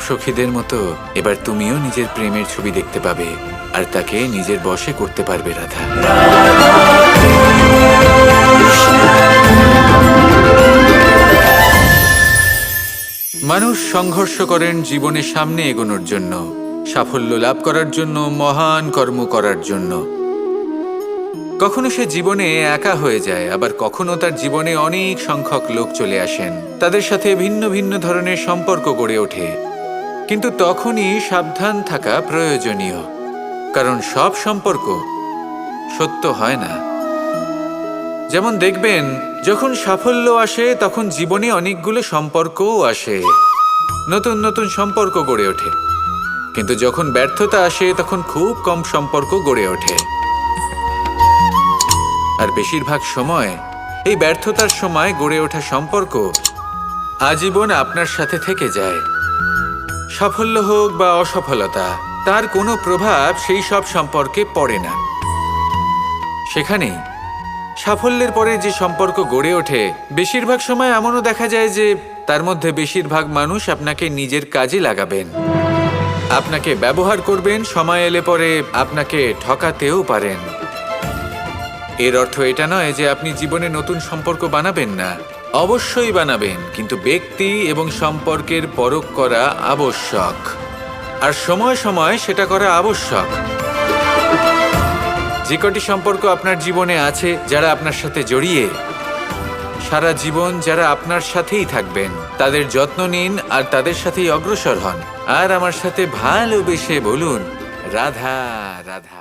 সখীদের মতো এবার তুমিও নিজের প্রেমের ছবি দেখতে পাবে আর তাকে নিজের বশে করতে পারবে রাধা। মানুষ সংঘর্ষ করেন জীবনে সামনে এগোনোর জন্য, সাফল্য লাভ করার জন্য, মহান কর্ম করার জন্য। কখনো সে জীবনে একা হয়ে যায়, আবার কখনো তার জীবনে অনেক সংখ্যক লোক চলে আসেন, তাদের সাথে ভিন্ন ভিন্ন ধরনের সম্পর্ক গড়ে ওঠে। কিন্তু তখনই সাবধান থাকা প্রয়োজনীয়, কারণ সব সম্পর্ক সত্য হয় না। যেমন দেখবেন, যখন সাফল্য আসে তখন জীবনে অনেকগুলো সম্পর্কও আসে, নতুন নতুন সম্পর্ক গড়ে ওঠে। কিন্তু যখন ব্যর্থতা আসে তখন খুব কম সম্পর্ক গড়ে ওঠে। আর বেশিরভাগ সময় এই ব্যর্থতার সময় গড়ে ওঠা সম্পর্ক আজীবন আপনার সাথে থেকে যায়। সাফল্য হোক বা অসফলতা, তার কোনো প্রভাব সেই সব সম্পর্কে পড়ে না। সেখানেই সাফল্যের পরে যে সম্পর্ক গড়ে ওঠে, বেশিরভাগ সময় এমনও দেখা যায় যে তার মধ্যে বেশিরভাগ মানুষ আপনাকে নিজের কাজে লাগাবেন, আপনাকে ব্যবহার করবেন, সময় এলে পরে আপনাকে ঠকাতেও পারেন। এর অর্থ এটা নয় যে আপনি জীবনে নতুন সম্পর্ক বানাবেন না, অবশ্যই বানাবেন, কিন্তু ব্যক্তি এবং সম্পর্কের পরখ করা আবশ্যক, আর সময় সময় সেটা করা আবশ্যক। যে কটি সম্পর্ক আপনার জীবনে আছে, যারা আপনার সাথে জড়িয়ে সারা জীবন, যারা আপনার সাথেই থাকবেন, তাদের যত্ন নিন আর তাদের সাথেই অগ্রসর হন। আর আমার সাথে ভালোবেসে বলুন, রাধা রাধা।